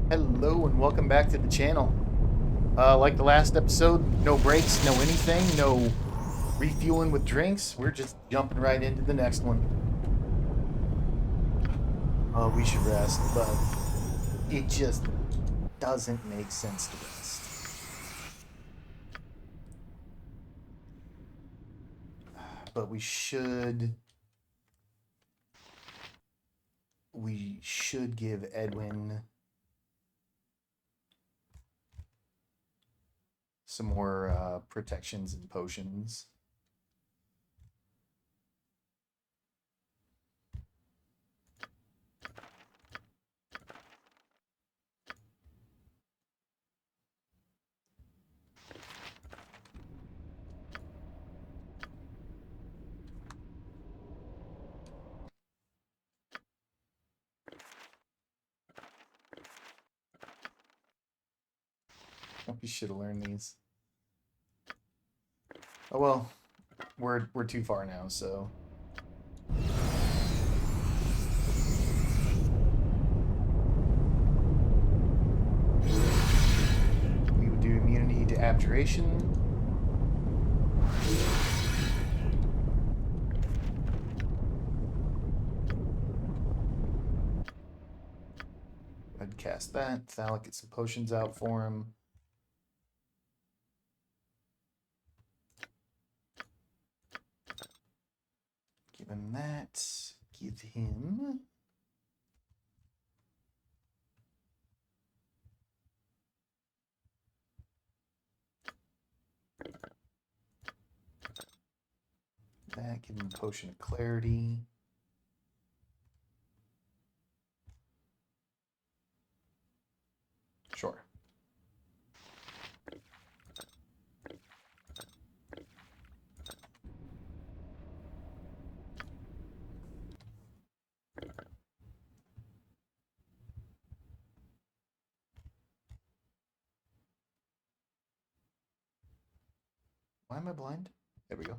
Hello and welcome back to the channel. Like the last episode, no breaks, no anything, no refueling with drinks. We're just jumping right into the next one. Oh, we should rest, but it just doesn't make sense to rest. But we should give Edwin some more protections and potions. We should have learned these. Oh well, we're too far now, so. We would do immunity to abjuration. I'd cast that. Thalic, get some potions out for him. Give him that. Give him. That. Give him a potion of clarity. Sure. Why am I blind? There we go.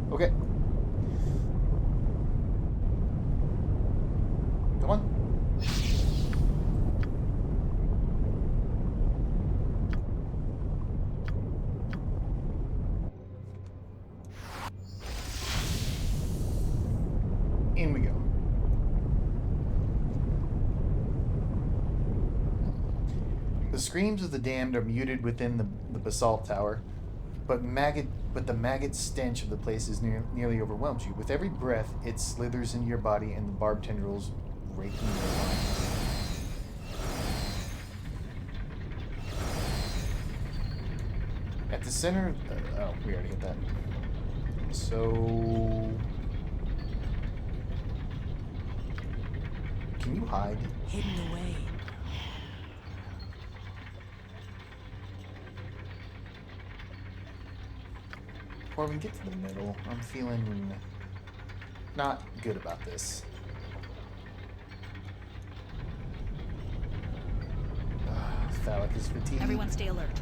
Okay. Come on. In we go. The screams of the damned are muted within the basalt tower, but the maggot stench of the place is nearly overwhelms you. With every breath, it slithers into your body, and the barbed tendrils raking your lungs. At the center, oh, we already hit that. So, can you hide? Hidden away. Before we get to the middle, I'm feeling not good about this. Thalic is fatigued. Everyone stay alert.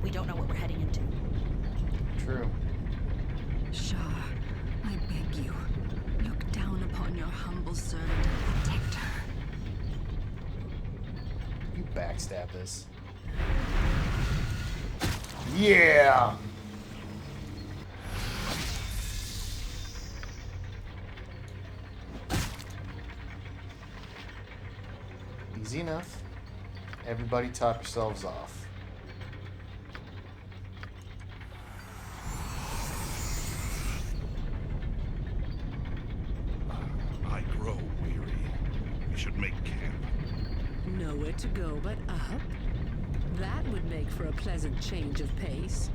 We don't know what we're heading into. True. Shah, I beg you, look down upon your humble servant and protect her. You backstab this. Yeah! Easy enough. Everybody top yourselves off. I grow weary. We should make camp. Nowhere to go but up? That would make for a pleasant change of pace.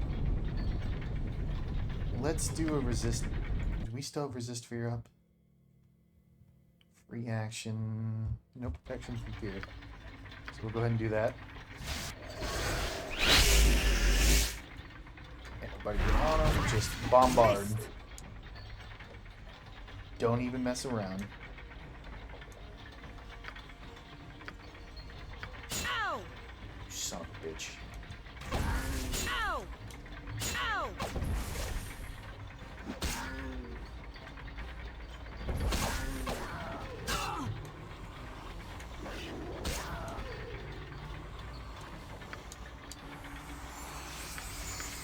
Let's do a resist. Do we still have resist fear up? Free action. No protection from fear. So we'll go ahead and do that. Everybody get on them. Just bombard. Don't even mess around. Ow! Son of a bitch. Ow! Ow!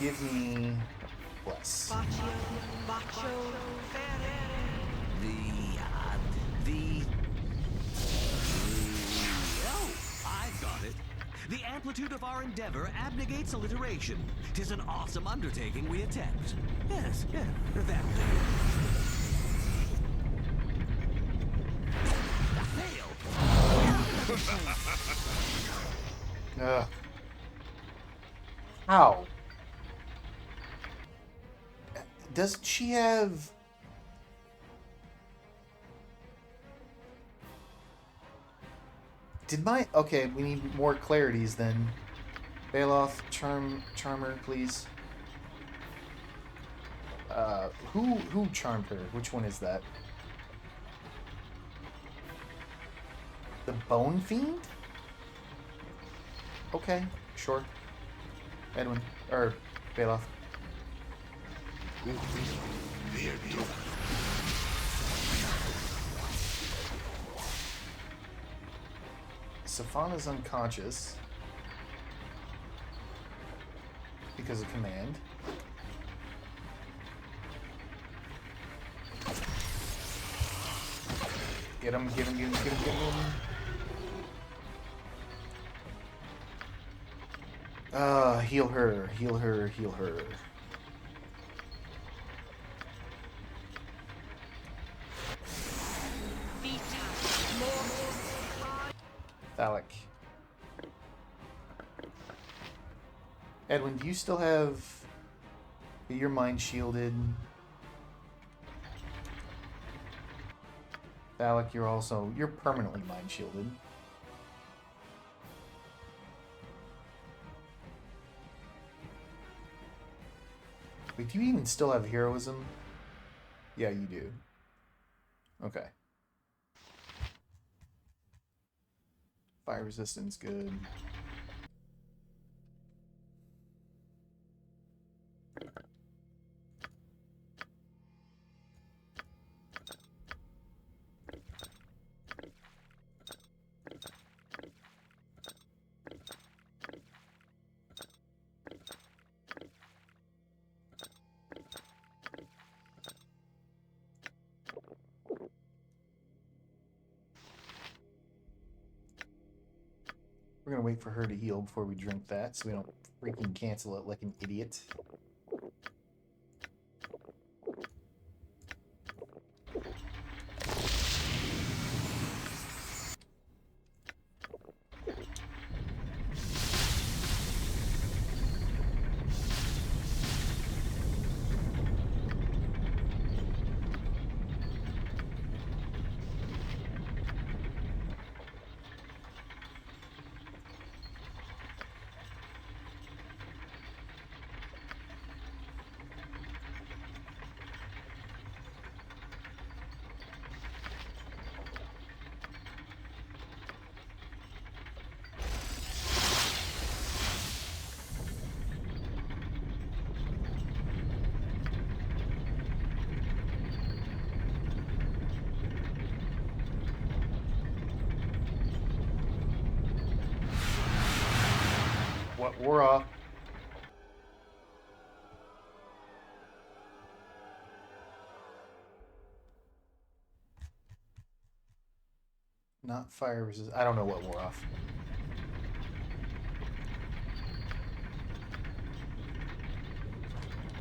Give me bless. Oh, I've got it. The amplitude of our endeavor abnegates alliteration. 'Tis an awesome undertaking we attempt. Yes, yeah, that will do. Fail. How? Doesn't she have... Did my... Okay, we need more clarities then. Bailoff, Charmer, please. Who charmed her? Which one is that? The Bone Fiend? Okay, sure. Edwin, or Bailoff. Safana's unconscious because of command. Get him, get him, get him, get him, get him. Heal her, heal her, heal her. Thalic. Edwin, do you still have your mind shielded? Thalic, you're permanently mind shielded. Wait, do you even still have heroism? Yeah, you do. Okay. Fire resistance, good. We're gonna wait for her to heal before we drink that, so we don't freaking cancel it like an idiot. What? We're off. Not fire resist. I don't know what wore off.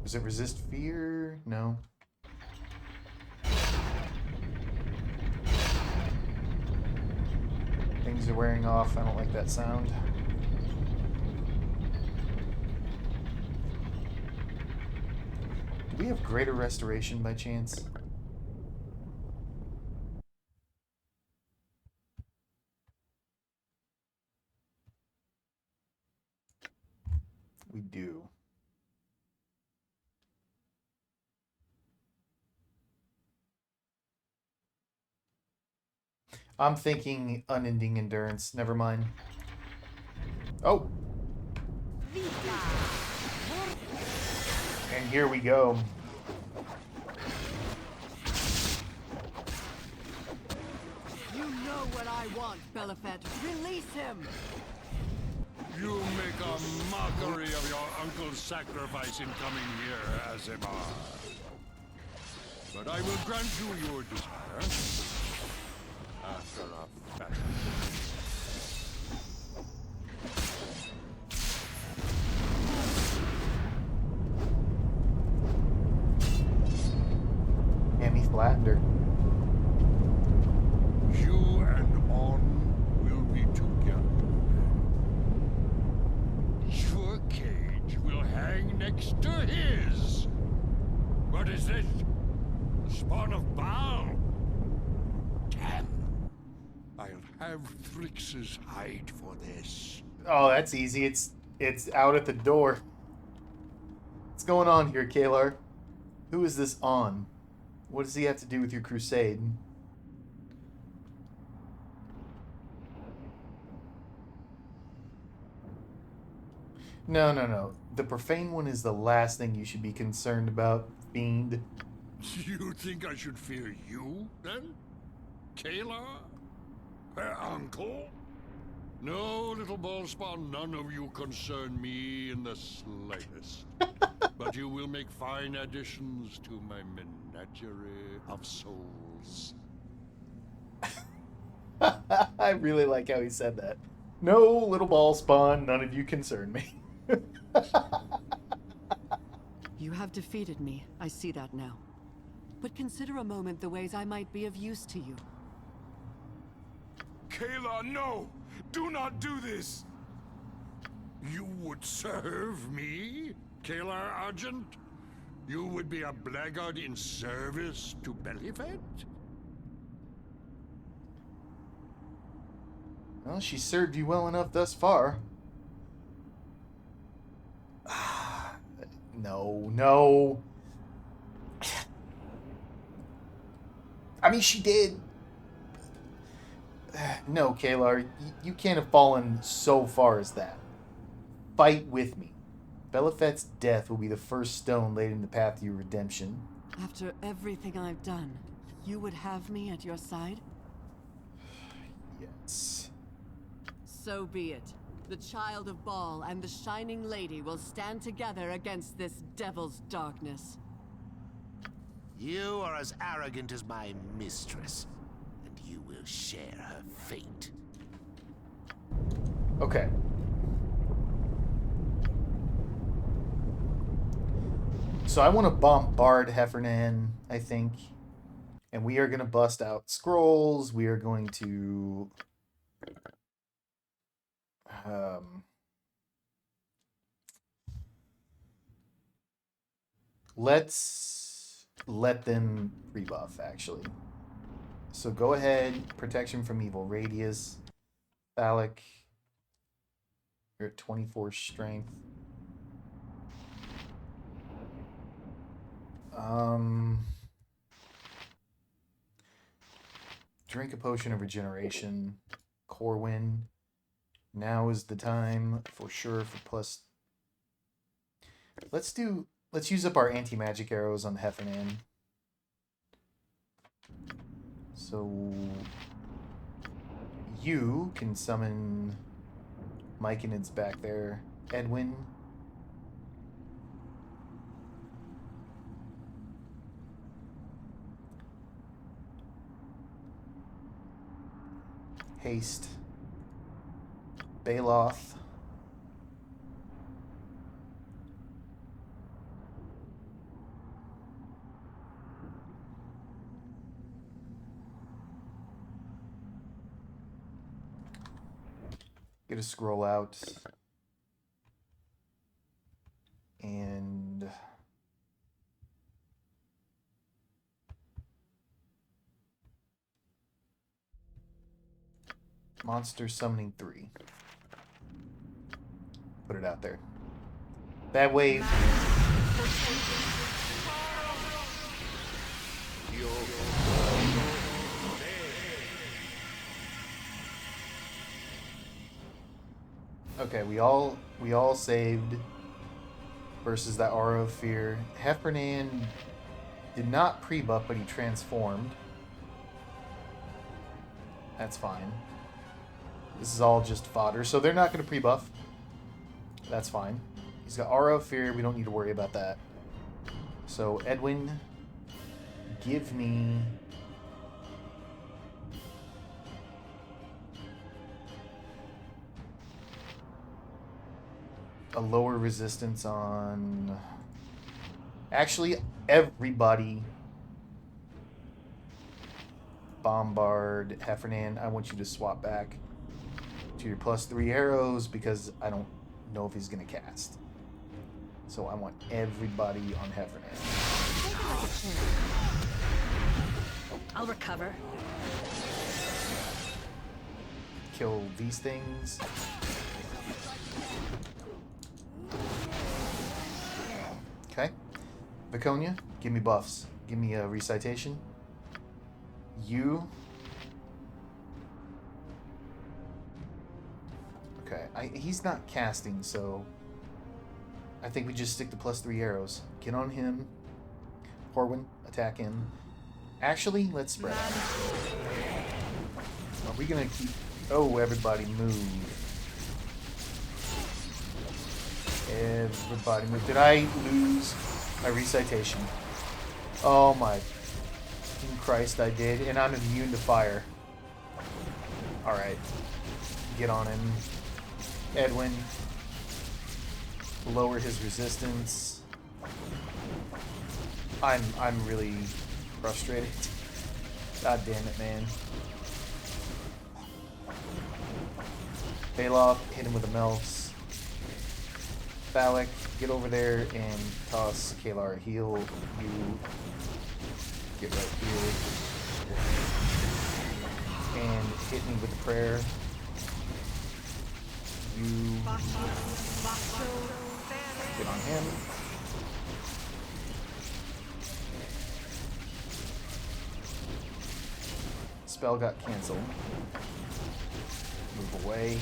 Does it resist fear? No. Things are wearing off. I don't like that sound. Do we have greater restoration by chance? we do. I'm thinking unending endurance. Never mind. Oh, and here we go. You know what I want, Belafet. Release him! You make a mockery of your uncle's sacrifice in coming here, Azimar. But I will grant you your desire. After a fashion. Damn, he flattened her. You and On will be together. Your cage will hang next to his. What is this? The spawn of Baal? Damn. I'll have Thrix's hide for this. Oh, that's easy. It's out at the door. What's going on here, Kalar? Who is this on? What does he have to do with your crusade? No, no, no. The profane one is the last thing you should be concerned about, fiend. You think I should fear you, then? Kayla? Her uncle? No, little ballspawn, none of you concern me in the slightest. But you will make fine additions to my menagerie of souls. I really like how he said that. No, little ball spawn, none of you concern me. You have defeated me. I see that now. But consider a moment the ways I might be of use to you. Kayla, no! Do not do this! You would serve me, Kayla Argent? You would be a blackguard in service to Belifet? Well, she served you well enough thus far. No, no. I mean, she did. No, Kalar, you can't have fallen so far as that. Fight with me. Belafet's death will be the first stone laid in the path to your redemption. After everything I've done, you would have me at your side? Yes. So be it. The Child of Baal and the Shining Lady will stand together against this devil's darkness. You are as arrogant as my mistress, and you will share her fate. Okay. So I want to bombard Heffernan, I think. And we are going to bust out scrolls. We are going to... let's let them rebuff, actually. So go ahead. Protection from evil radius. Phallic. You're at 24 strength. Drink a potion of regeneration. Corwin. Now is the time for sure for plus. Let's use up our anti-magic arrows on Heffernan. So you can summon Myconid's back there. Edwin. Haste. Baloth. Get a scroll out. And monster summoning 3. Put it out there. Bad wave. Okay, we all saved versus that Aura of Fear. Heffernan did not pre-buff, but he transformed. That's fine. This is all just fodder, so they're not going to pre-buff. That's fine. He's got Aura of Fear. We don't need to worry about that. So, Edwin, give me... a lower resistance on... Actually, everybody... Bombard, Heffernan, I want you to swap back to your +3 arrows because I don't know if he's going to cast. So I want everybody on Heffernan. I'll recover. Kill these things. Okay. Viconia, give me buffs. Give me a recitation. You. Okay, he's not casting, so I think we just stick to +3 arrows. Get on him. Horwin, attack him. Actually, let's spread out. Are we gonna keep... Oh, everybody move. Everybody move. Did I lose my recitation? Oh my... In Christ, I did, and I'm immune to fire. Alright. Get on him. Edwin. Lower his resistance. I'm really frustrated. God damn it, man. Baloth, hit him with the melts. Phallic, get over there and toss Kalar. Heal you. Get right here. And hit me with the prayer. You get on him. Spell got canceled. Move away.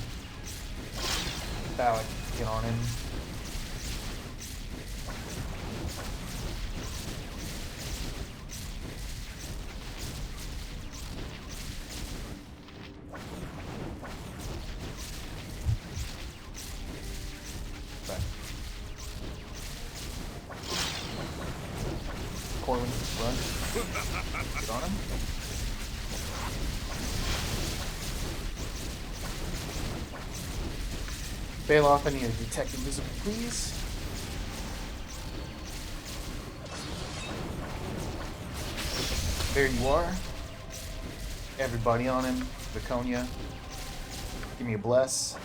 Phallic, get on him. Corwin, run. Get on him. Baloth, I need a detect invisible, please. There you are. Everybody on him. Viconia. Give me a bless.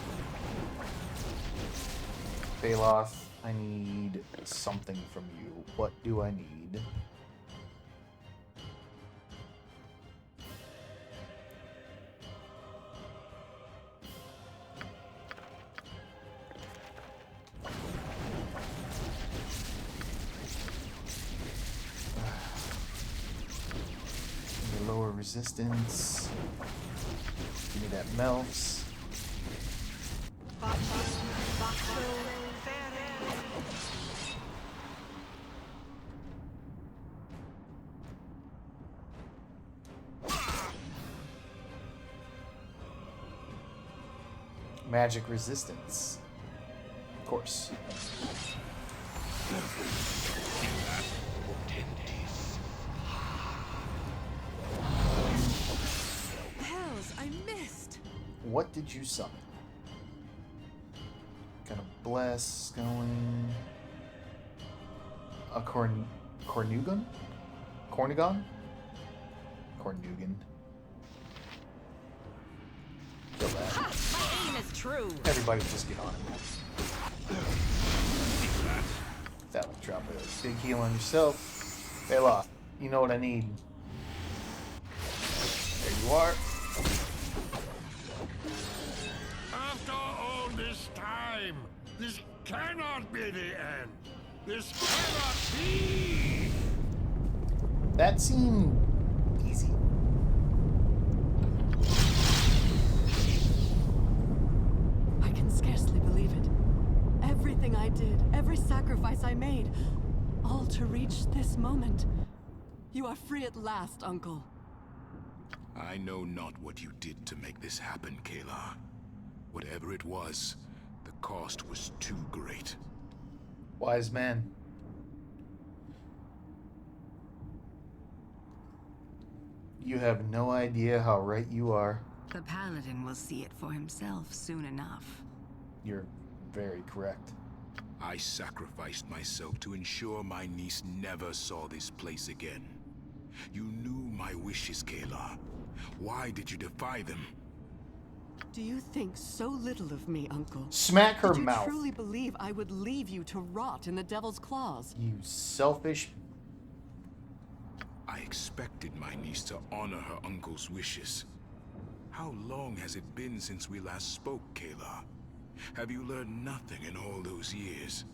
Baloth, I need something from you. What do I need? Lower resistance. Give me that melts. Magic resistance. Of course. Hells, I missed. What did you summon? Got a bless going. A Cornugan? Cornugan? Cornugan. Kill that. My aim is true. Everybody just get on it. That will drop a big heal on yourself. Baloth, you know what I need. There you are. After all this time, this cannot be the This cannot be! That seemed easy. I can scarcely believe it. Everything I did, every sacrifice I made, all to reach this moment. You are free at last, Uncle. I know not what you did to make this happen, Kayla. Whatever it was, the cost was too great. Wise man. You have no idea how right you are. The Paladin will see it for himself soon enough. You're very correct. I sacrificed myself to ensure my niece never saw this place again. You knew my wishes, Kayla. Why did you defy them? Do you think so little of me, Uncle? Smack her Did you mouth. truly believe I would leave you to rot in the Devil's claws? You selfish. I expected my niece to honor her uncle's wishes. How long has it been since we last spoke, Kayla? Have you learned nothing in all those years?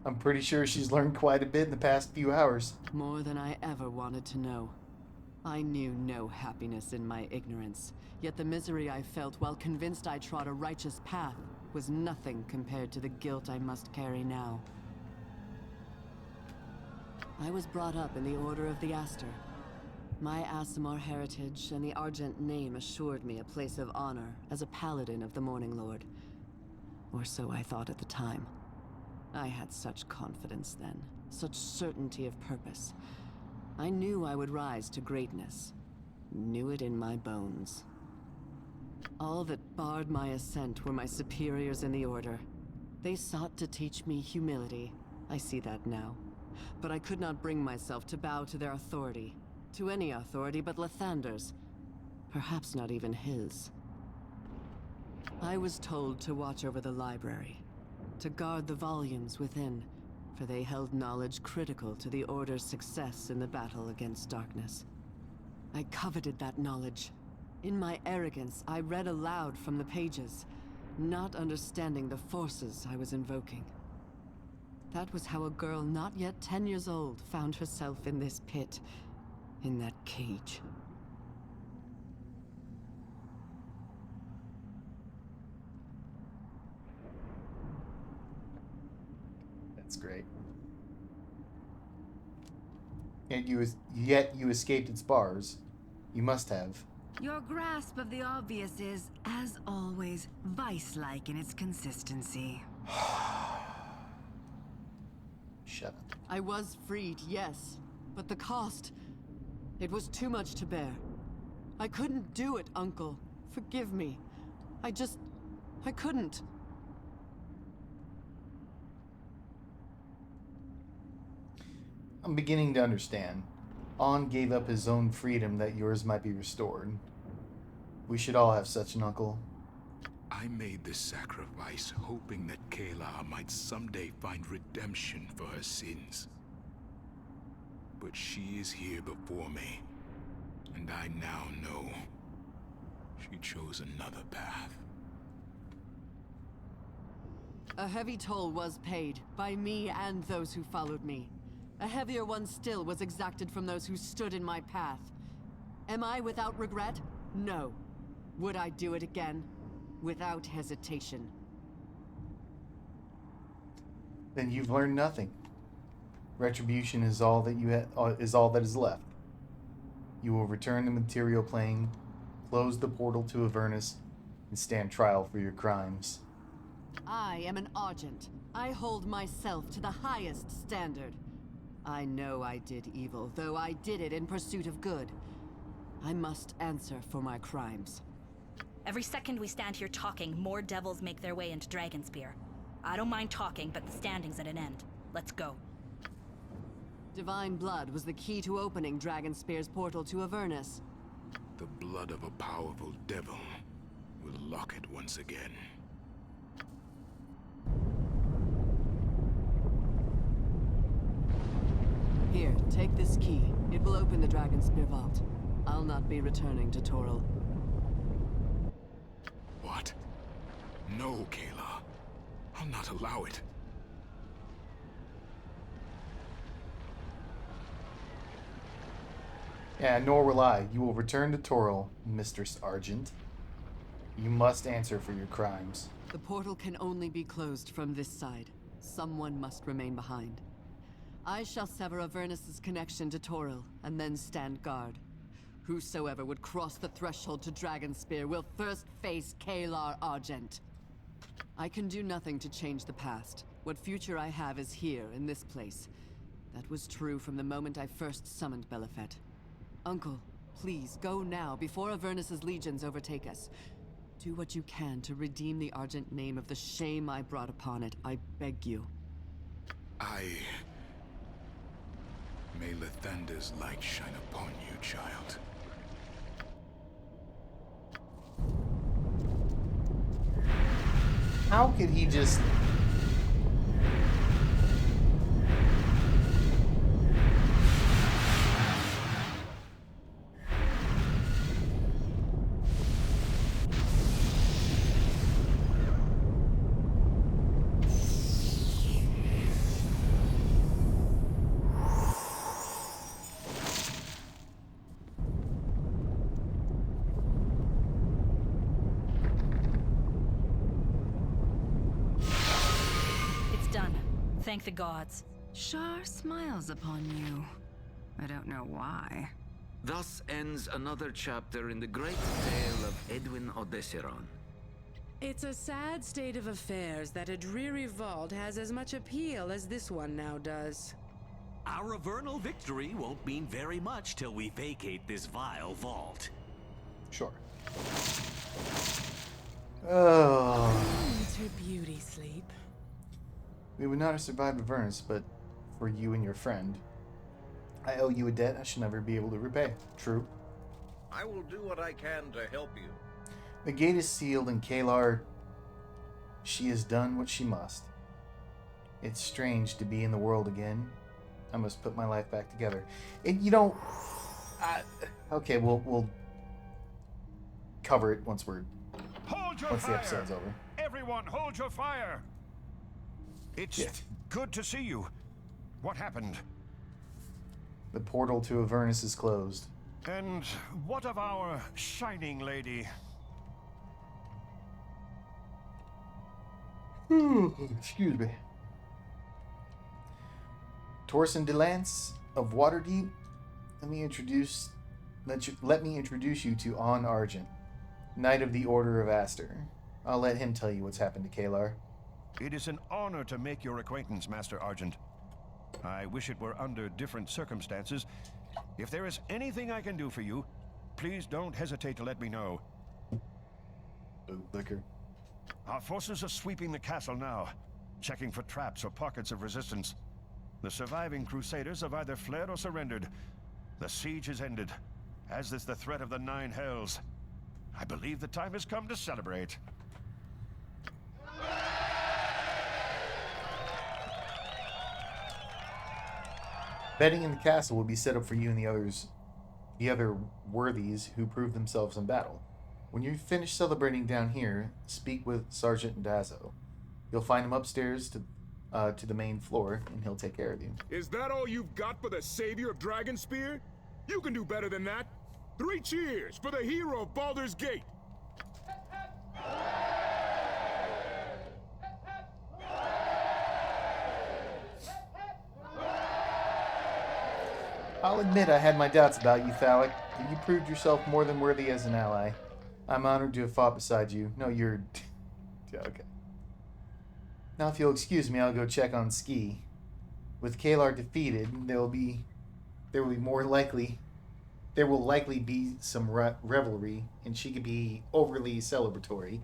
I'm pretty sure she's learned quite a bit in the past few hours. More than I ever wanted to know. I knew no happiness in my ignorance, yet the misery I felt while convinced I trod a righteous path was nothing compared to the guilt I must carry now. I was brought up in the Order of the Aster. My Aasimar heritage and the Argent name assured me a place of honor as a paladin of the Morning Lord. Or so I thought at the time. I had such confidence then, such certainty of purpose. I knew I would rise to greatness. Knew it in my bones. All that barred my ascent were my superiors in the Order. They sought to teach me humility. I see that now. But I could not bring myself to bow to their authority. To any authority but Lathander's. Perhaps not even his. I was told to watch over the library. To guard the volumes within, for they held knowledge critical to the Order's success in the battle against darkness. I coveted that knowledge. In my arrogance, I read aloud from the pages, not understanding the forces I was invoking. That was how a girl not yet 10 years old found herself in this pit, in that cage. That's great. Yet you escaped its bars. You must have. Your grasp of the obvious is, as always, vice-like in its consistency. Shut up. I was freed, yes, but the cost... It was too much to bear. I couldn't do it, Uncle. Forgive me. I couldn't. I'm beginning to understand. On gave up his own freedom that yours might be restored. We should all have such an uncle. I made this sacrifice hoping that Kayla might someday find redemption for her sins. But she is here before me, and I now know she chose another path. A heavy toll was paid, by me and those who followed me. A heavier one still was exacted from those who stood in my path. Am I without regret? No. Would I do it again? Without hesitation. Then you've learned nothing. Retribution is all that is left. You will return the material plane, close the portal to Avernus, and stand trial for your crimes. I am an Argent. I hold myself to the highest standard. I know I did evil, though I did it in pursuit of good. I must answer for my crimes. Every second we stand here talking, more devils make their way into Dragonspear. I don't mind talking, but the standing's at an end. Let's go. Divine blood was the key to opening Dragonspear's portal to Avernus. The blood of a powerful devil will lock it once again. Here, take this key. It will open the Dragonspear vault. I'll not be returning to Toril. What? No, Kayla. I'll not allow it. Yeah, nor will I. You will return to Toril, Mr. Argent. You must answer for your crimes. The portal can only be closed from this side. Someone must remain behind. I shall sever Avernus's connection to Toril, and then stand guard. Whosoever would cross the threshold to Dragonspear will first face Kalar Argent. I can do nothing to change the past. What future I have is here, in this place. That was true from the moment I first summoned Belafet. Uncle, please, go now, before Avernus's legions overtake us. Do what you can to redeem the Argent name of the shame I brought upon it, I beg you. May Lathander's light shine upon you, child. How could he just... Thank the gods. Shar smiles upon you. I don't know why. Thus ends another chapter in the great tale of Edwin Odessiron. It's a sad state of affairs that a dreary vault has as much appeal as this one now does. Our vernal victory won't mean very much till we vacate this vile vault. Sure. Oh. To beauty sleep. We would not have survived Avernus, but for you and your friend. I owe you a debt I shall never be able to repay. True. I will do what I can to help you. The gate is sealed, and Kalar... she has done what she must. It's strange to be in the world again. I must put my life back together. And, you know... okay, we'll cover it once the episode's over. Everyone, hold your fire! It's good to see you. What happened? The portal to Avernus is closed. And what of our shining lady? Excuse me. Torsen DeLance of Waterdeep. Let me introduce you to On Argent, Knight of the Order of Aster. I'll let him tell you what's happened to Kalar. It is an honor to make your acquaintance, Master Argent. I wish it were under different circumstances. If there is anything I can do for you, please don't hesitate to let me know. Liquor. Our forces are sweeping the castle now, checking for traps or pockets of resistance. The surviving Crusaders have either fled or surrendered. The siege is ended, as is the threat of the Nine Hells. I believe the time has come to celebrate. Betting in the castle will be set up for you and the other worthies who prove themselves in battle. When you finish celebrating down here, speak with Sergeant Dazzo. You'll find him upstairs to the main floor, and he'll take care of you. Is that all you've got for the savior of Dragonspear? You can do better than that. 3 cheers for the hero of Baldur's Gate! I'll admit I had my doubts about you, Thalic, but you proved yourself more than worthy as an ally. I'm honored to have fought beside you. No, you're... yeah, okay. Now if you'll excuse me, I'll go check on Ski. With Kalar defeated, there will likely be some revelry, and she could be overly celebratory,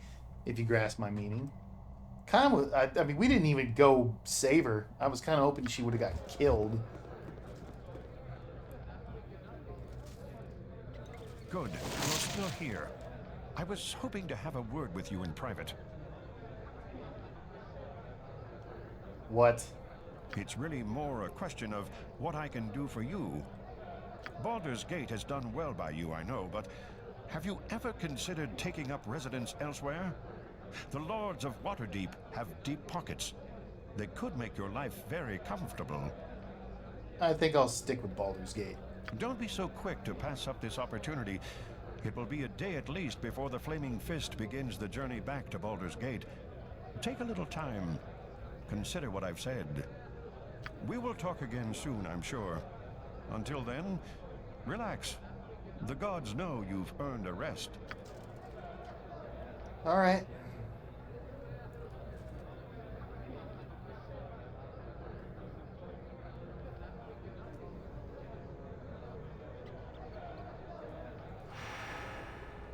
if you grasp my meaning. I mean, we didn't even go save her. I was kind of hoping she would have got killed. Good. You're still here. I was hoping to have a word with you in private. What? It's really more a question of what I can do for you. Baldur's Gate has done well by you, I know, but have you ever considered taking up residence elsewhere? The Lords of Waterdeep have deep pockets. They could make your life very comfortable. I think I'll stick with Baldur's Gate. Don't be so quick to pass up this opportunity. It will be a day at least before the Flaming Fist begins the journey back to Baldur's Gate. Take a little time. Consider what I've said. We will talk again soon, I'm sure. Until then, relax. The gods know you've earned a rest. All right.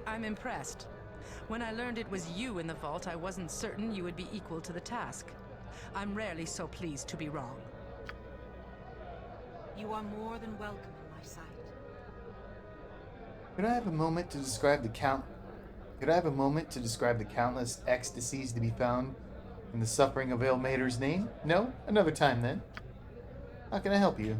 I'm impressed. When I learned it was you in the vault, I wasn't certain you would be equal to the task. I'm rarely so pleased to be wrong. You are more than welcome in my sight. Could I have a moment to describe the countless ecstasies to be found in the suffering of Ilmater's name? No? Another time then. How can I help you?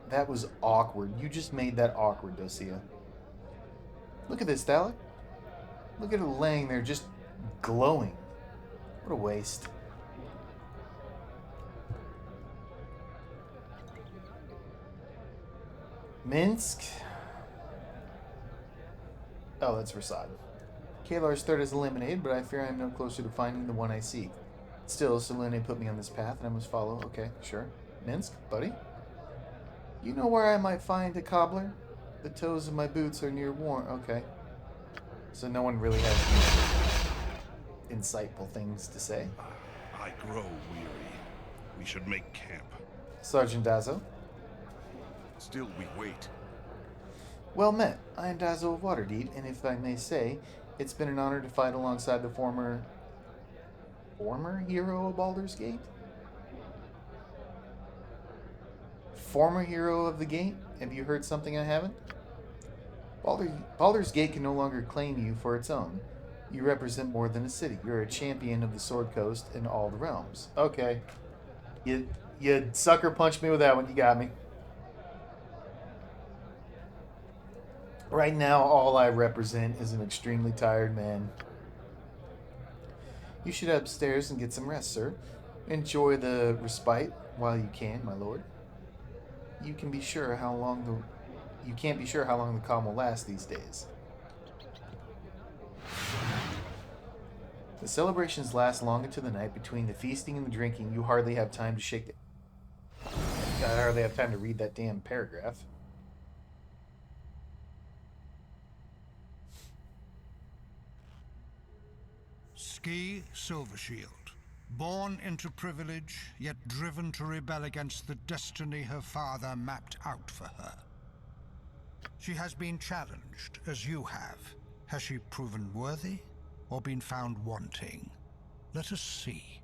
That was awkward. You just made that awkward, Dosia. Look at this, Thalek. Look at her laying there just glowing. What a waste. Minsk. Oh, that's Rasad. Kalar's threat is eliminated, but I fear I am no closer to finding the one I seek. Still, Selene put me on this path, and I must follow. Okay, sure. Minsk, buddy? You know where I might find a cobbler? The toes of my boots are near worn. Okay. So no one really has insightful things to say. I grow weary. We should make camp. Sergeant Dazzo. Still we wait. Well met. I am Dazzo of Waterdeep, and if I may say, it's been an honor to fight alongside the former hero of Baldur's Gate? Former hero of the gate? Have you heard something I haven't? Baldur's Gate can no longer claim you for its own. You represent more than a city. You're a champion of the Sword Coast and all the realms. Okay. You sucker punched me with that one. You got me. Right now, all I represent is an extremely tired man. You should head upstairs and get some rest, sir. Enjoy the respite while you can, my lord. You can't be sure how long the calm will last these days. The celebrations last long into the night. Between the feasting and the drinking, you hardly have time to shake it. I hardly have time to read that damn paragraph. Ski Silvershield. Born into privilege, yet driven to rebel against the destiny her father mapped out for her. She has been challenged, as you have. Has she proven worthy, or been found wanting? Let us see.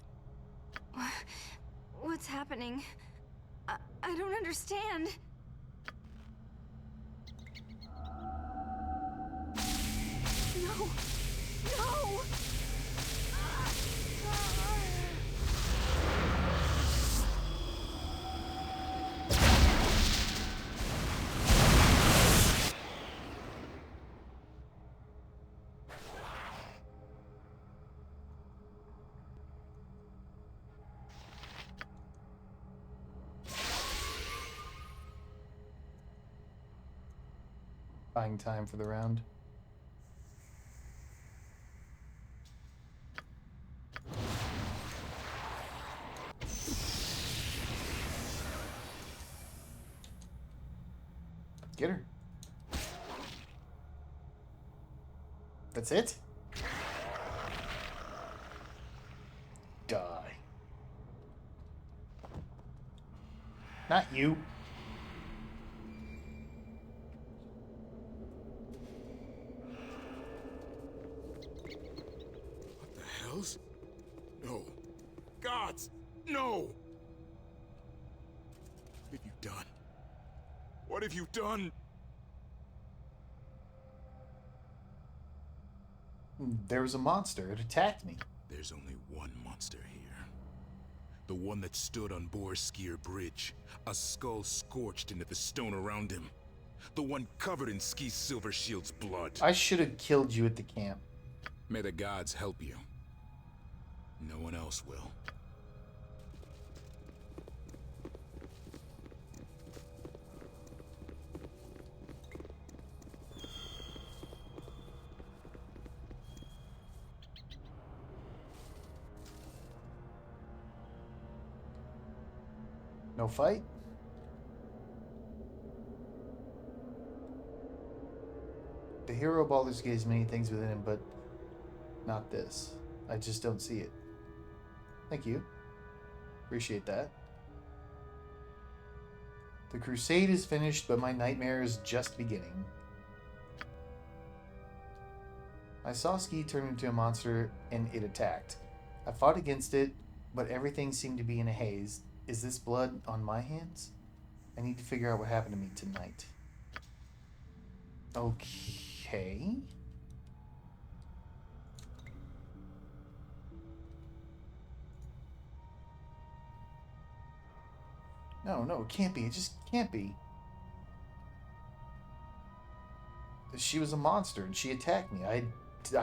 What's happening? I don't understand. No! No! Buying time for the round. Get her. That's it? Die. Not you. What the hells? No. Gods! No! What have you done? What have you done? There was a monster. It attacked me. There's only one monster here. The one that stood on Borskier Bridge, a skull scorched into the stone around him. The one covered in Ski Silvershield's blood. I should have killed you at the camp. May the gods help you. No one else will. No fight? The hero of Baldur's Gate has many things within him, but not this. I just don't see it. Thank you. Appreciate that. The crusade is finished, but my nightmare is just beginning. I saw Ski turn into a monster and it attacked. I fought against it, but everything seemed to be in a haze. Is this blood on my hands? I need to figure out what happened to me tonight. Okay. No, it can't be. It just can't be. She was a monster and she attacked me. I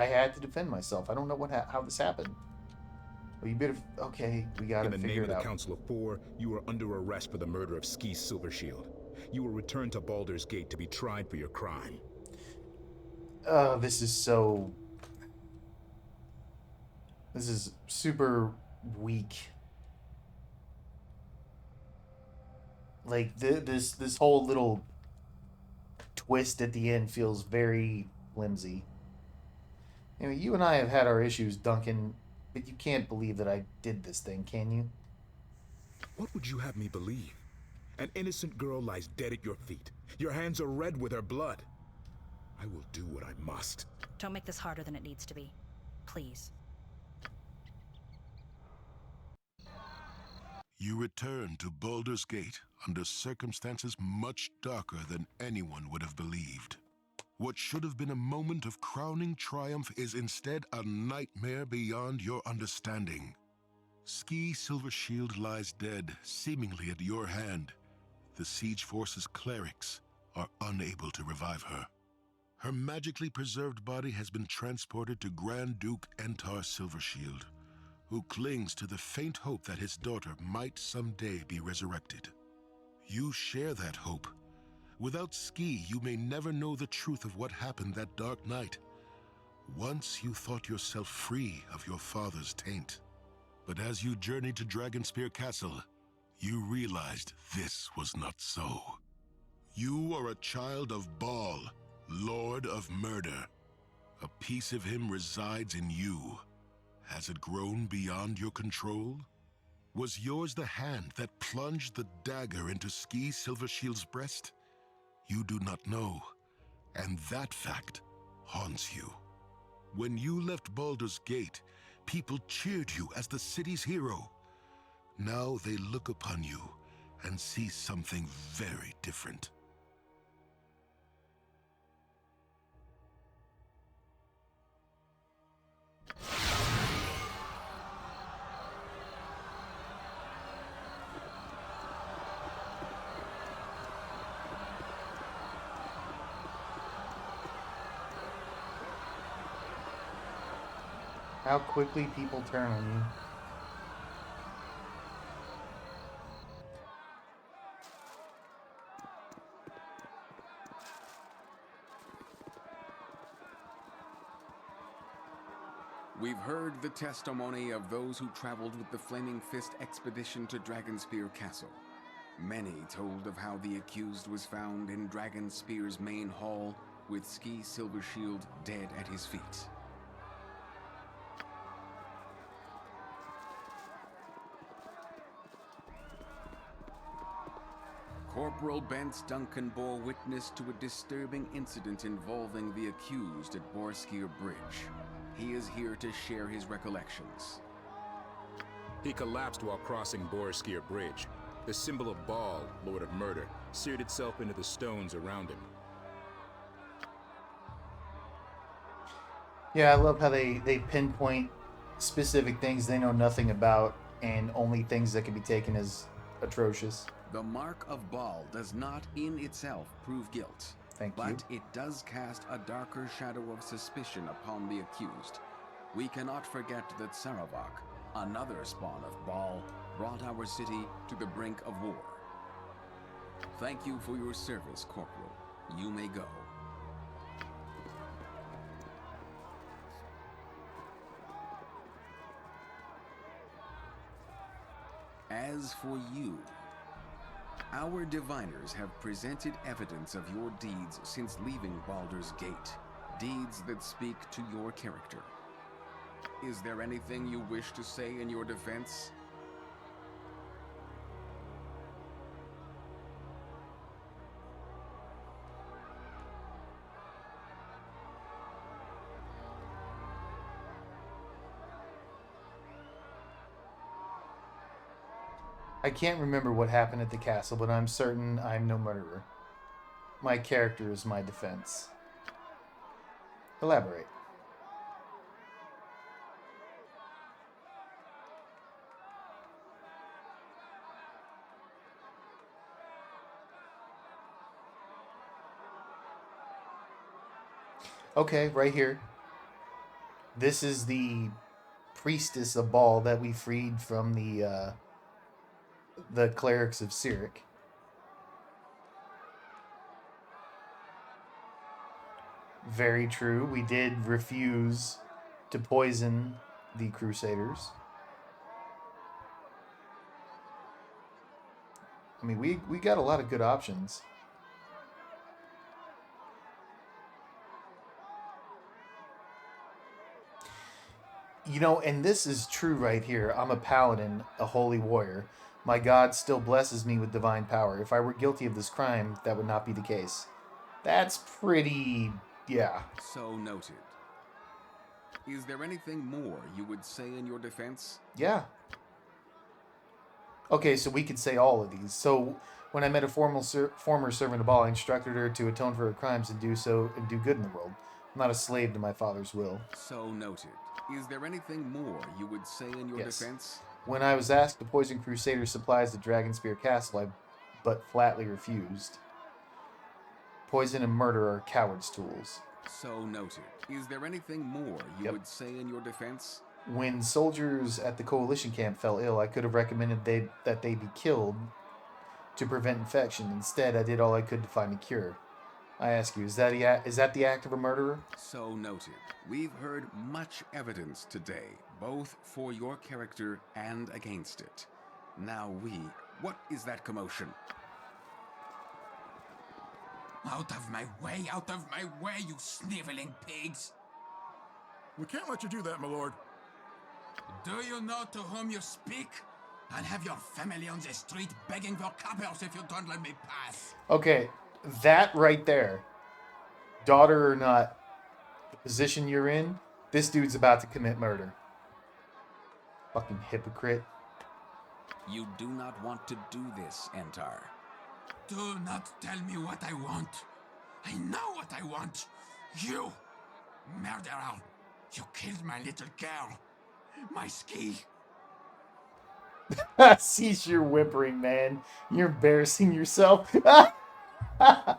had to defend myself. I don't know how this happened. Well, you better... Okay, we gotta figure it out. In the name of the Council of Four, you are under arrest for the murder of Ski Silvershield. You will return to Baldur's Gate to be tried for your crime. Oh, this is so... This is super weak. Like, this whole little twist at the end feels very flimsy. Anyway, you and I have had our issues, Duncan, but you can't believe that I did this thing, can you? What would you have me believe? An innocent girl lies dead at your feet. Your hands are red with her blood. I will do what I must. Don't make this harder than it needs to be. Please. You return to Baldur's Gate under circumstances much darker than anyone would have believed. What should have been a moment of crowning triumph is instead a nightmare beyond your understanding. Ski Silvershield lies dead, seemingly at your hand. The Siege Force's clerics are unable to revive her. Her magically preserved body has been transported to Grand Duke Entar Silvershield, who clings to the faint hope that his daughter might someday be resurrected. You share that hope. Without Ski, you may never know the truth of what happened that dark night. Once you thought yourself free of your father's taint. But as you journeyed to Dragonspear Castle, you realized this was not so. You are a child of Baal, Lord of Murder. A piece of him resides in you. Has it grown beyond your control? Was yours the hand that plunged the dagger into Ski Silvershield's breast? You do not know, and that fact haunts you. When you left Baldur's Gate, people cheered you as the city's hero. Now they look upon you and see something very different. How quickly people turn on you. We've heard the testimony of those who traveled with the Flaming Fist expedition to Dragonspear Castle. Many told of how the accused was found in Dragonspear's main hall with Ski Silvershield dead at his feet. Corporal Bence Duncan bore witness to a disturbing incident involving the accused at Borskier Bridge. He is here to share his recollections. He collapsed while crossing Borskier Bridge. The symbol of Baal, Lord of Murder, seared itself into the stones around him. Yeah, I love how they pinpoint specific things they know nothing about and only things that can be taken as atrocious. The mark of Baal does not in itself prove guilt. Thank you. But it does cast a darker shadow of suspicion upon the accused. We cannot forget that Saravak, another spawn of Baal, brought our city to the brink of war. Thank you for your service, Corporal. You may go. As for you, our diviners have presented evidence of your deeds since leaving Baldur's Gate. Deeds that speak to your character. Is there anything you wish to say in your defense? I can't remember what happened at the castle, but I'm certain I'm no murderer. My character is my defense. Elaborate. Okay, right here. This is the priestess of Baal that we freed from the clerics of Cyric. Very true. We did refuse to poison the Crusaders. I mean, we got a lot of good options. You know, and this is true right here. I'm a paladin, a holy warrior. My God still blesses me with divine power. If I were guilty of this crime, that would not be the case. That's pretty... yeah. So noted. Is there anything more you would say in your defense? Yeah. Okay, so we could say all of these. So, when I met a former servant of Baal, I instructed her to atone for her crimes and do so and do good in the world. I'm not a slave to my father's will. So noted. Is there anything more you would say in your defense? When I was asked to poison Crusader supplies at Dragonspear Castle, I but flatly refused. Poison and murder are cowards' tools. So noted. Is there anything more you would say in your defense? When soldiers at the Coalition camp fell ill, I could have recommended that they be killed to prevent infection. Instead, I did all I could to find a cure. I ask you, is that the act of a murderer? So noted. We've heard much evidence today, both for your character and against it. Now what is that commotion? Out of my way, you sniveling pigs! We can't let you do that, my lord. Do you know to whom you speak? I'll have your family on the street begging for coppers if you don't let me pass. Okay, that right there, daughter or not, the position you're in, this dude's about to commit murder. Fucking hypocrite. You do not want to do this, Entar. Do not tell me what I want. I know what I want. You, murderer, you killed my little girl. My ski. Cease your whimpering, man. You're embarrassing yourself. I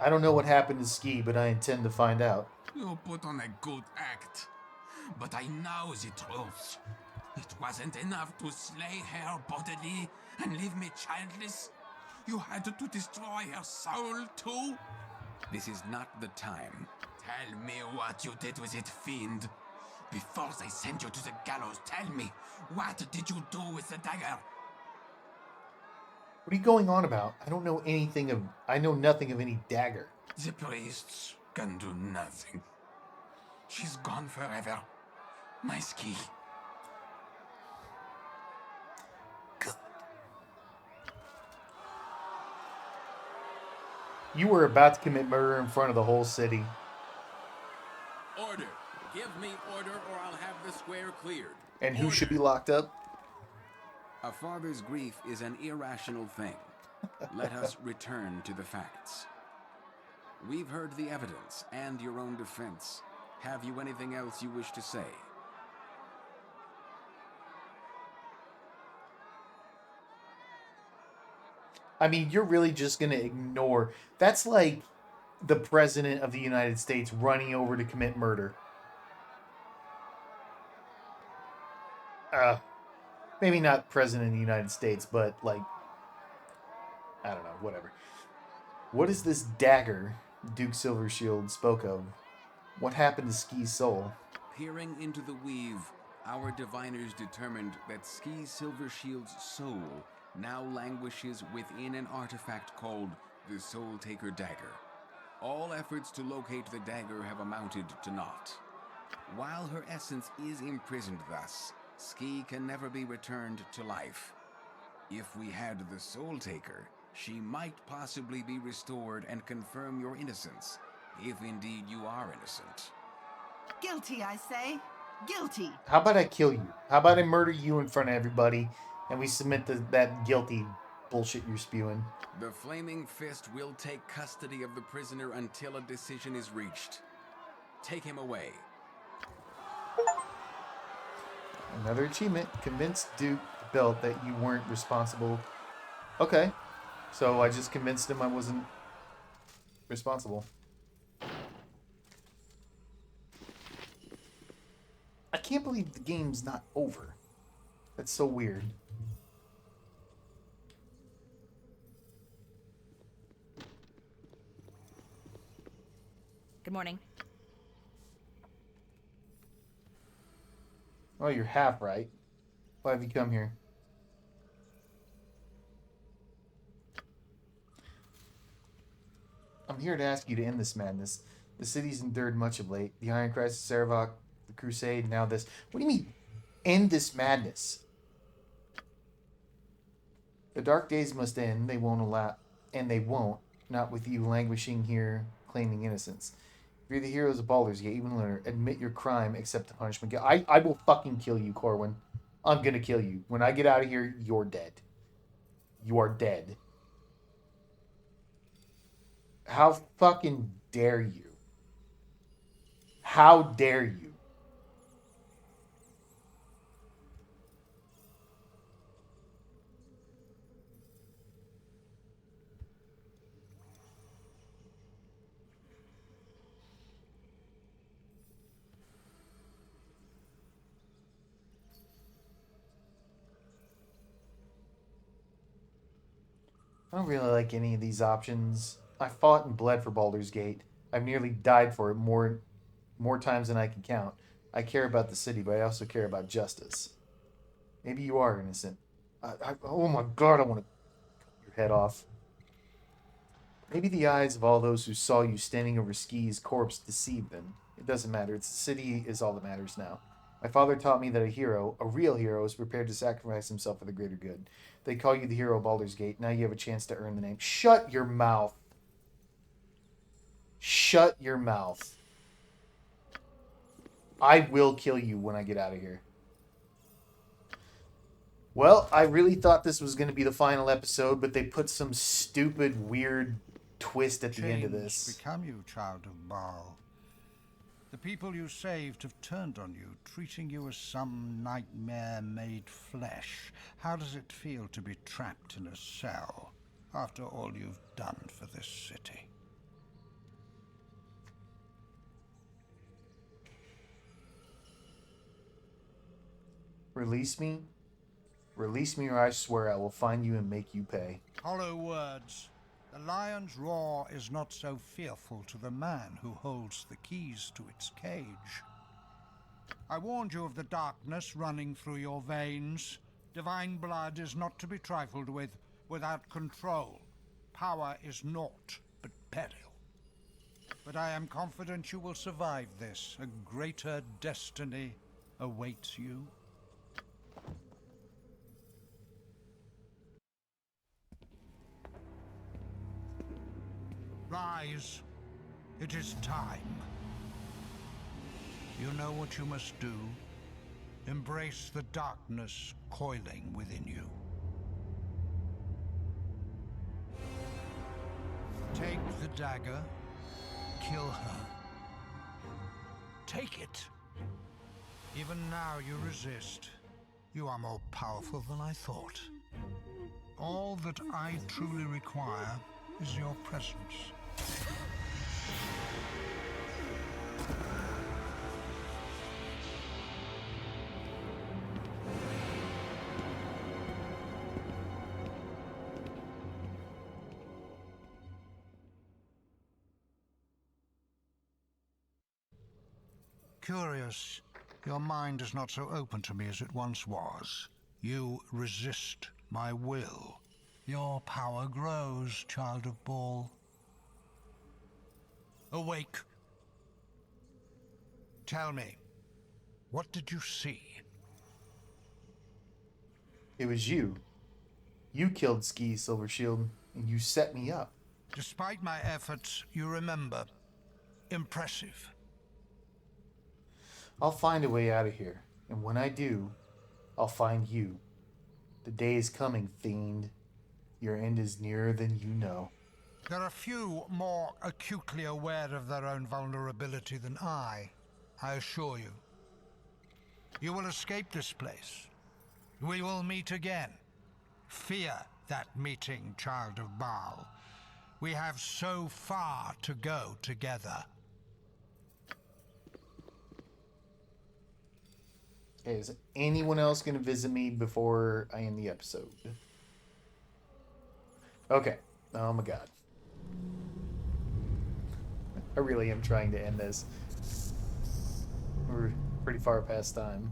don't know what happened to Ski, but I intend to find out. You put on a good act, but I know the truth. It wasn't enough to slay her bodily and leave me childless. You had to destroy her soul too? This is not the time. Tell me what you did with it, fiend. Before they sent you to the gallows, tell me, what did you do with the dagger? What are you going on about? I don't know anything of... I know nothing of any dagger. The priests can do nothing. She's gone forever. My ski. Good. You were about to commit murder in front of the whole city. Order. Give me order or I'll have the square cleared. And who should be locked up? A father's grief is an irrational thing. Let us return to the facts. We've heard the evidence and your own defense. Have you anything else you wish to say? I mean, you're really just going to ignore. That's like the president of the United States running over to commit murder. Maybe not president of the United States, but like, I don't know, whatever. What is this dagger Duke Silvershield spoke of? What happened to Ski's soul? Peering into the weave, our diviners determined that Ski Silvershield's soul now languishes within an artifact called the Soul Taker Dagger. All efforts to locate the dagger have amounted to naught. While her essence is imprisoned thus, Ski can never be returned to life. If we had the Soul Taker, she might possibly be restored and confirm your innocence, if indeed you are innocent. Guilty, I say. Guilty. How about I kill you? How about I murder you in front of everybody and we submit that guilty bullshit you're spewing? The Flaming Fist will take custody of the prisoner until a decision is reached. Take him away. Another achievement. Convince Duke Belt that you weren't responsible. Okay. So I just convinced him I wasn't responsible. I can't believe the game's not over. That's so weird. Good morning. Oh, you're half right. Why have you come here? I'm here to ask you to end this madness. The city's endured much of late. The Iron Crisis, Saravok, the Crusade, now this. What do you mean, end this madness? The dark days must end. They won't allow... And they won't. Not with you languishing here, claiming innocence. If you're the heroes of Baldur's Gate, even learner, admit your crime, accept the punishment. I will fucking kill you, Corwin. I'm gonna kill you. When I get out of here, you're dead. You are dead. How fucking dare you? How dare you? I don't really like any of these options. I fought and bled for Baldur's Gate. I've nearly died for it more times than I can count. I care about the city, but I also care about justice. Maybe you are innocent. Oh my god, I want to cut your head off. Maybe the eyes of all those who saw you standing over Ski's corpse deceived them. It doesn't matter. It's the city is all that matters now. My father taught me that a hero, a real hero, is prepared to sacrifice himself for the greater good. They call you the hero of Baldur's Gate. Now you have a chance to earn the name. Shut your mouth. Shut your mouth. I will kill you when I get out of here. Well, I really thought this was going to be the final episode, but they put some stupid, weird twist at the end of this. Become you, child of Baal. The people you saved have turned on you, treating you as some nightmare made flesh. How does it feel to be trapped in a cell after all you've done for this city? Release me? Release me, or I swear I will find you and make you pay. Hollow words. The lion's roar is not so fearful to the man who holds the keys to its cage. I warned you of the darkness running through your veins. Divine blood is not to be trifled with without control. Power is naught but peril. But I am confident you will survive this. A greater destiny awaits you. Rise. It is time. You know what you must do. Embrace the darkness coiling within you. Take the dagger. Kill her. Take it. Even now you resist. You are more powerful than I thought. All that I truly require is your presence. Curious, your mind is not so open to me as it once was. You resist my will. Your power grows, child of Baal. Awake. Tell me, what did you see? It was you. You killed Ski, Silvershield, and you set me up. Despite my efforts, you remember. Impressive. I'll find a way out of here, and when I do, I'll find you. The day is coming, fiend. Your end is nearer than you know. There are few more acutely aware of their own vulnerability than I assure you. You will escape this place. We will meet again. Fear that meeting, child of Baal. We have so far to go together. Okay, is anyone else going to visit me before I end the episode? Okay. Oh my god. I really am trying to end this. We're pretty far past time.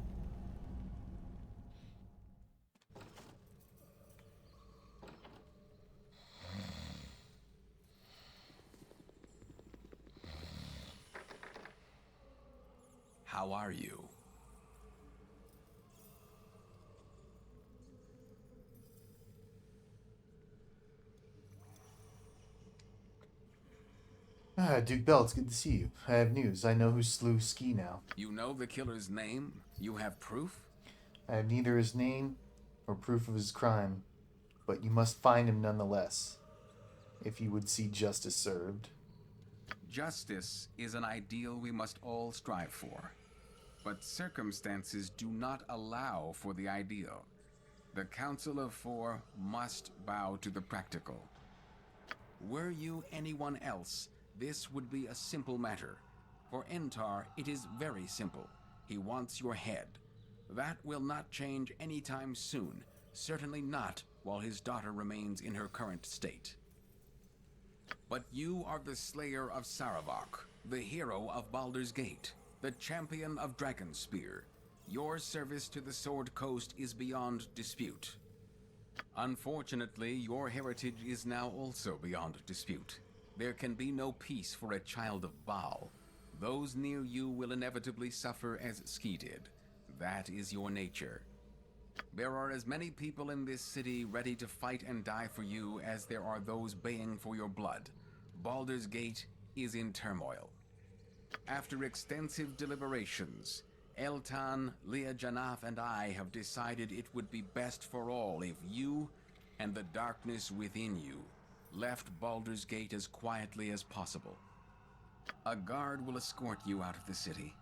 How are you? Duke Bell, it's good to see you. I have news. I know who slew Ski now. You know the killer's name? You have proof? I have neither his name or proof of his crime, but you must find him nonetheless, if you would see justice served. Justice is an ideal we must all strive for. But circumstances do not allow for the ideal. The Council of Four must bow to the practical. Were you anyone else, this would be a simple matter. For Entar, it is very simple. He wants your head. That will not change anytime soon, certainly not while his daughter remains in her current state. But you are the slayer of Saravok, the hero of Baldur's Gate, the champion of Dragonspear. Your service to the Sword Coast is beyond dispute. Unfortunately, your heritage is now also beyond dispute. There can be no peace for a child of Baal. Those near you will inevitably suffer as Ski did. That is your nature. There are as many people in this city ready to fight and die for you as there are those baying for your blood. Baldur's Gate is in turmoil. After extensive deliberations, Eltan, Leah Janaf, and I have decided it would be best for all if you and the darkness within you left Baldur's Gate as quietly as possible. A guard will escort you out of the city.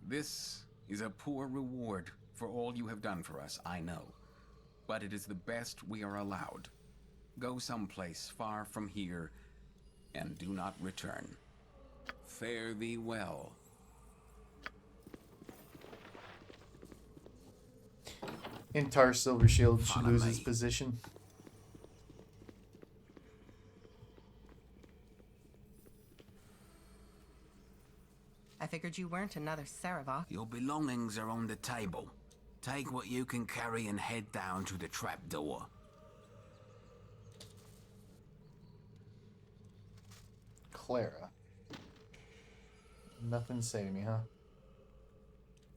This is a poor reward for all you have done for us, I know. But it is the best we are allowed. Go someplace far from here and do not return. Fare thee well. Entar Silvershield should lose his position. I figured you weren't another Saravok. Your belongings are on the table. Take what you can carry and head down to the trapdoor. Clara. Nothing to say to me, huh?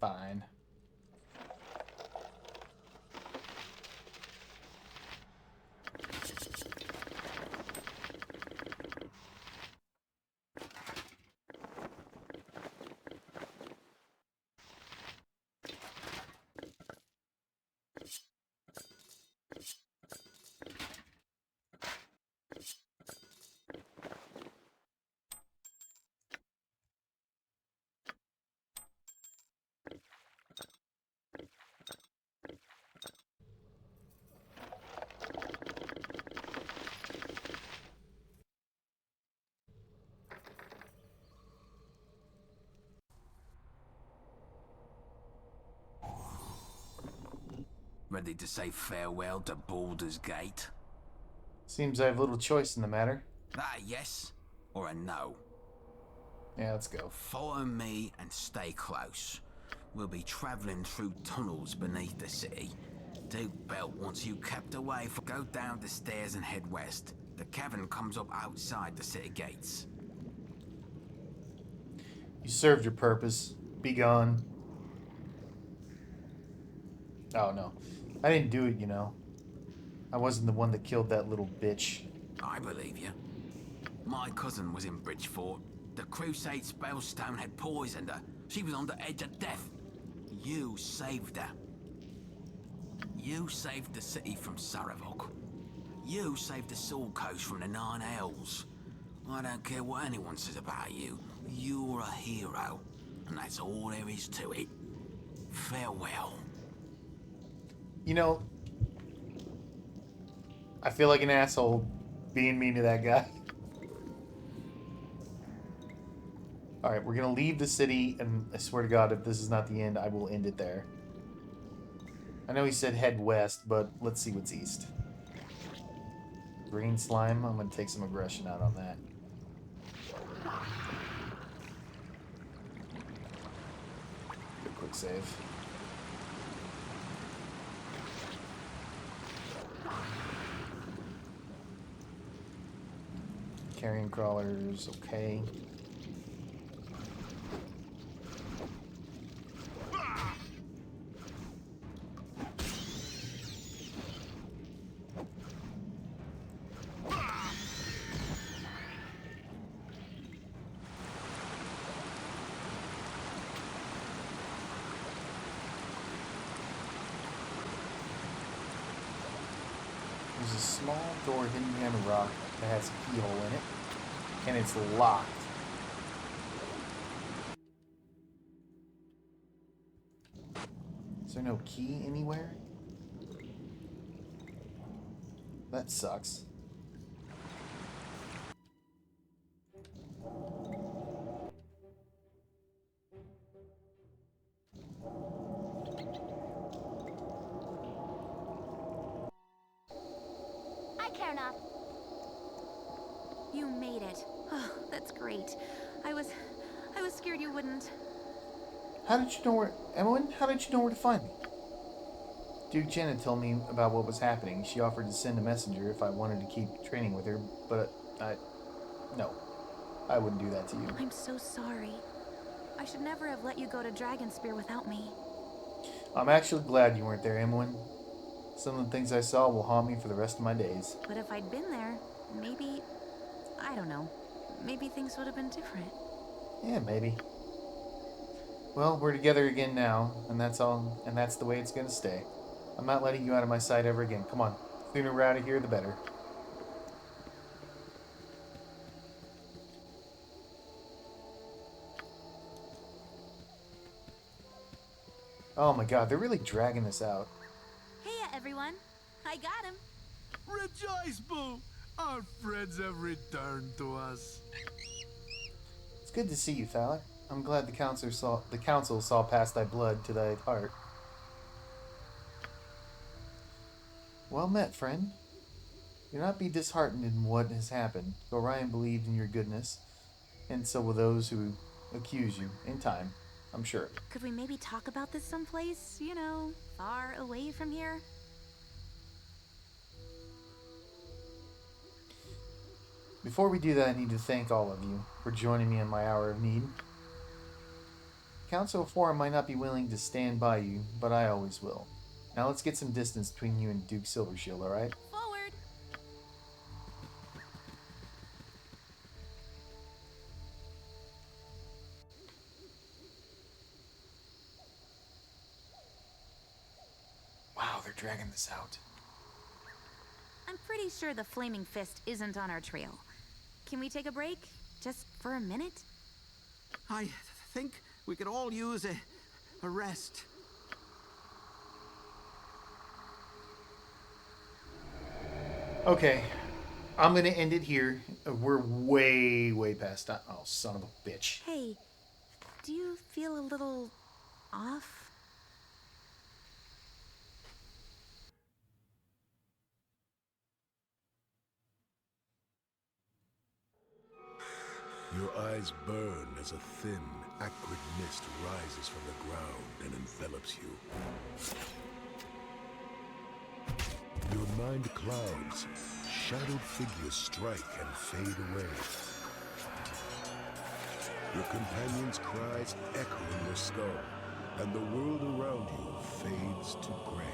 Fine. ready to say farewell to Baldur's Gate? Seems I have little choice in the matter. That a yes or a no? Yeah, let's go. Follow me and stay close. We'll be traveling through tunnels beneath the city. Duke Belt wants you kept away. Go down the stairs and head west. The cavern comes up outside the city gates. You served your purpose. Be gone. Oh, no. I didn't do it, you know. I wasn't the one that killed that little bitch. I believe you. My cousin was in Bridgefort. The Crusade spellstone had poisoned her. She was on the edge of death. You saved her. You saved the city from Saravok. You saved the Sword Coast from the Nine Hells. I don't care what anyone says about you. You're a hero. And that's all there is to it. Farewell. You know, I feel like an asshole being mean to that guy. Alright, we're gonna leave the city, and I swear to God, if this is not the end, I will end it there. I know he said head west, but let's see what's east. Green slime, I'm gonna take some aggression out on that. Good quick save. Carrion crawlers, okay. There's a small door hidden behind a rock that has a keyhole in it, and it's locked. Is there no key anywhere? That sucks. Hi, Karnov. You made it. Oh, that's great. I was scared you wouldn't. How did you know where... Emily, how did you know where to find me? Duke Jenna told me about what was happening. She offered to send a messenger if I wanted to keep training with her, but no. I wouldn't do that to you. I'm so sorry. I should never have let you go to Dragonspear without me. I'm actually glad you weren't there, Emlyn. Some of the things I saw will haunt me for the rest of my days. But if I'd been there, maybe... I don't know. Maybe things would have been different. Yeah, maybe. Well, we're together again now, and that's all, and that's the way it's gonna stay. I'm not letting you out of my sight ever again. Come on. The sooner we're out of here, the better. Oh my god, they're really dragging this out. Hey, everyone. I got him. Rejoice, Boo! Our friends have returned to us. It's good to see you, Thaler. I'm glad the council saw past thy blood to thy heart. Well met, friend. Do not be disheartened in what has happened. Orion believed in your goodness, and so will those who accuse you, in time, I'm sure. Could we maybe talk about this someplace, you know, far away from here? Before we do that, I need to thank all of you for joining me in my hour of need. Council Forum might not be willing to stand by you, but I always will. Now let's get some distance between you and Duke Silvershield, alright? Forward! Wow, they're dragging this out. I'm pretty sure the Flaming Fist isn't on our trail. Can we take a break? Just for a minute? I think we could all use a rest. Okay, I'm gonna end it here. We're way past time. Oh, son of a bitch. Hey, do you feel a little off? Your eyes burn as a thin, acrid mist rises from the ground and envelops you. Your mind clouds, shadowed figures strike and fade away. Your companion's cries echo in your skull, and the world around you fades to gray.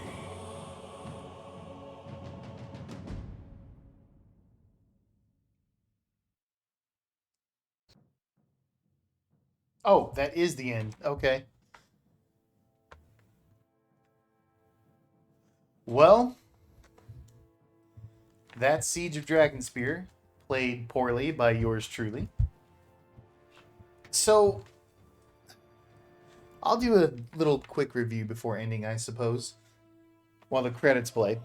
Oh, that is the end. Okay. Well, that's Siege of Dragonspear, played poorly by yours truly. So, I'll do a little quick review before ending, I suppose, while the credits play.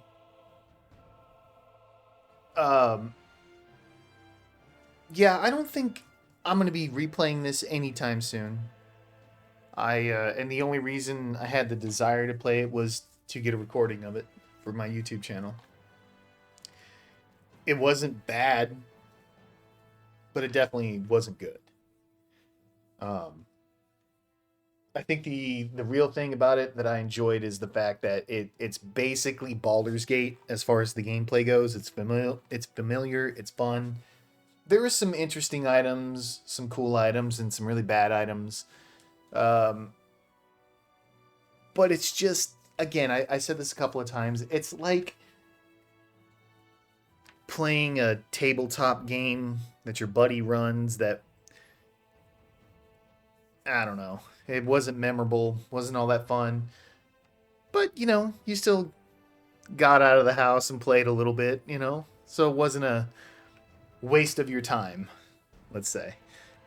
Yeah, I don't think I'm going to be replaying this anytime soon. And the only reason I had the desire to play it was to get a recording of it for my YouTube channel. It wasn't bad, but it definitely wasn't good. I think the real thing about it that I enjoyed is the fact that it's basically Baldur's Gate as far as the gameplay goes. It's familiar, it's fun. There are some interesting items, some cool items, and some really bad items. But it's just, again, I said this a couple of times, it's like playing a tabletop game that your buddy runs that, I don't know, it wasn't memorable, wasn't all that fun. But, you still got out of the house and played a little bit, So it wasn't a waste of your time, let's say.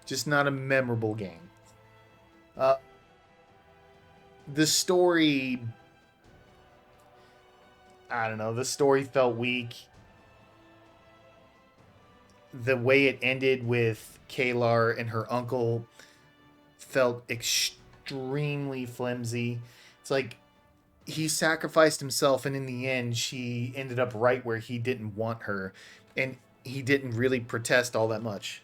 Just not a memorable game. The story, I don't know, the story felt weak. The way it ended with Kalar and her uncle felt extremely flimsy. It's like he sacrificed himself, and in the end, she ended up right where he didn't want her, and he didn't really protest all that much.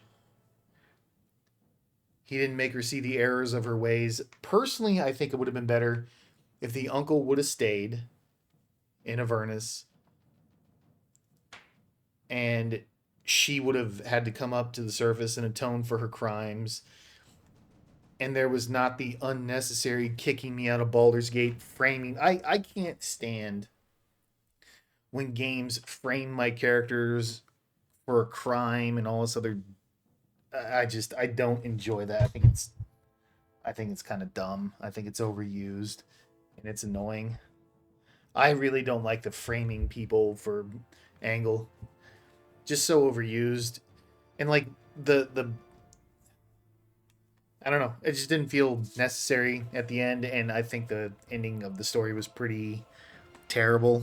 He didn't make her see the errors of her ways. Personally, I think it would have been better if the uncle would have stayed in Avernus and she would have had to come up to the surface and atone for her crimes. And there was not the unnecessary kicking me out of Baldur's Gate framing. I can't stand when games frame my characters for a crime and all this other. I don't enjoy that. I think it's kind of dumb. I think it's overused and it's annoying. I really don't like the framing people for angle. Just so overused. And like the I don't know. It just didn't feel necessary at the end, and I think the ending of the story was pretty terrible.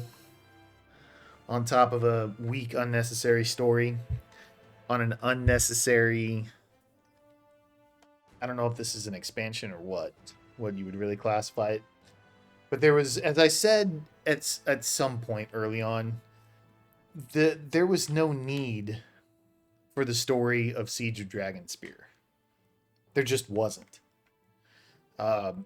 On top of a weak, unnecessary story, on an unnecessary. I don't know if this is an expansion or what you would really classify it. But there was, as I said at some point early on, there was no need for the story of Siege of Dragonspear. There just wasn't.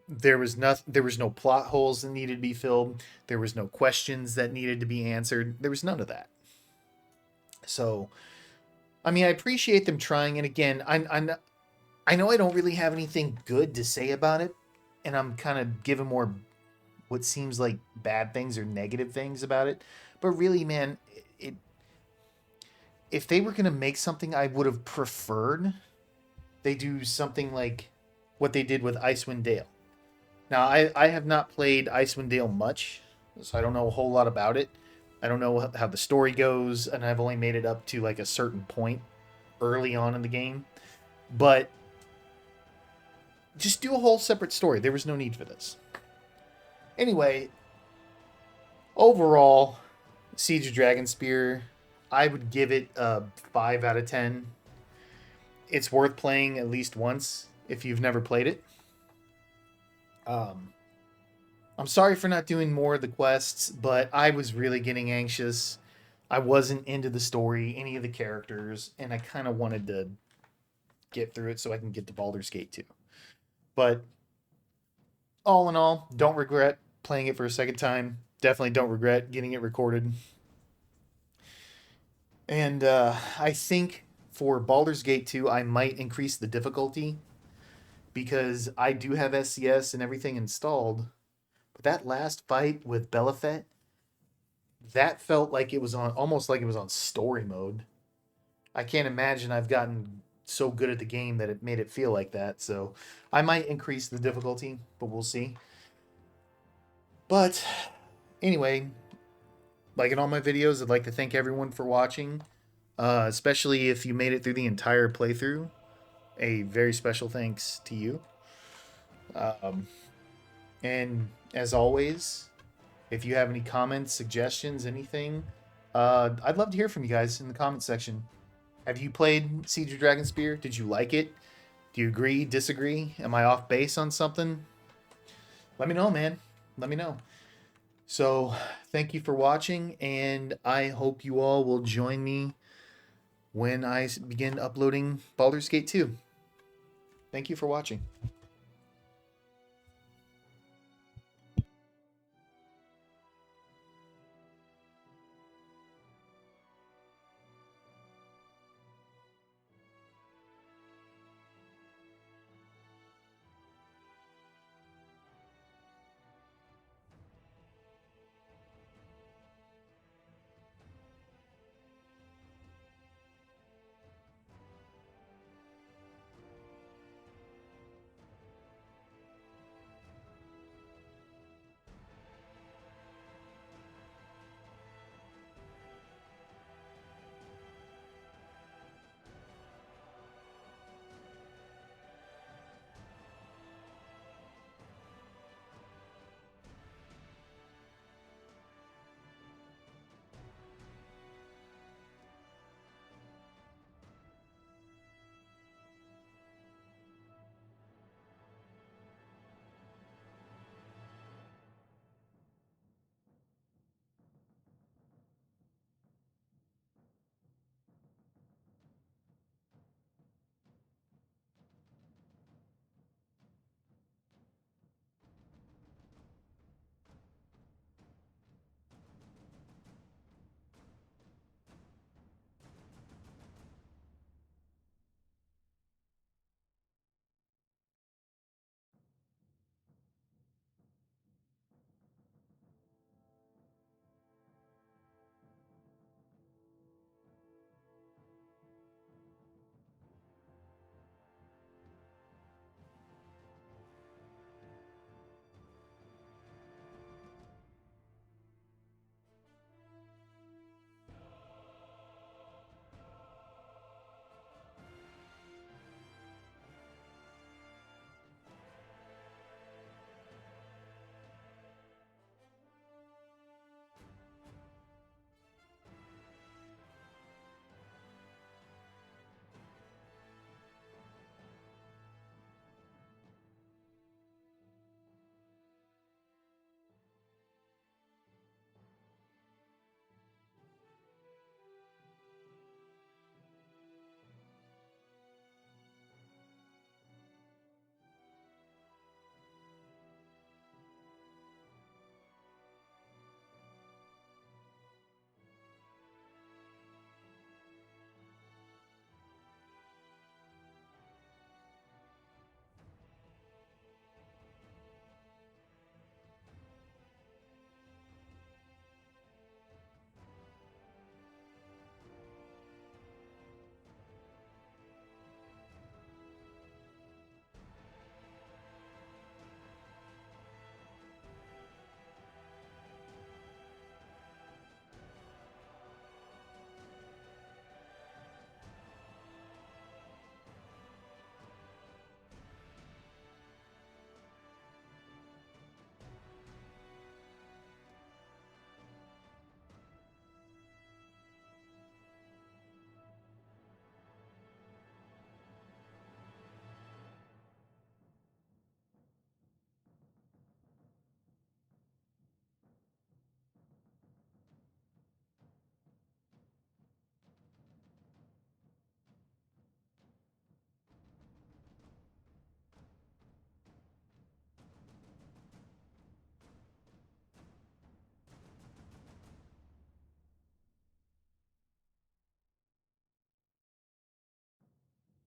There was no plot holes that needed to be filled. There was no questions that needed to be answered. There was none of that. So, I mean, I appreciate them trying. And again, I know I don't really have anything good to say about it, and I'm kind of giving more what seems like bad things or negative things about it. But really, man, if they were gonna make something, I would have preferred they do something like what they did with Icewind Dale. Now, I have not played Icewind Dale much, so I don't know a whole lot about it. I don't know how the story goes, and I've only made it up to like a certain point early on in the game. But just do a whole separate story. There was no need for this. Anyway, overall, Siege of Dragonspear, I would give it a 5 out of 10. It's worth playing at least once if you've never played it. I'm sorry for not doing more of the quests, but I was really getting anxious. I wasn't into the story, any of the characters, and I kind of wanted to get through it so I can get to Baldur's Gate 2. But all in all, don't regret playing it for a second time. Definitely don't regret getting it recorded. And I think for Baldur's Gate 2, I might increase the difficulty because I do have SCS and everything installed. But that last fight with Belafet, that felt like it was on, almost like it was on story mode. I can't imagine I've gotten so good at the game that it made it feel like that. So I might increase the difficulty, but we'll see. But anyway, like in all my videos, I'd like to thank everyone for watching, especially if you made it through the entire playthrough. A very special thanks to you. And as always, if you have any comments, suggestions, anything, I'd love to hear from you guys in the comment section. Have you played Siege of Dragonspear? Did you like it? Do you agree, disagree? Am I off base on something? Let me know, man. Let me know. So, thank you for watching, and I hope you all will join me when I begin uploading Baldur's Gate 2. Thank you for watching.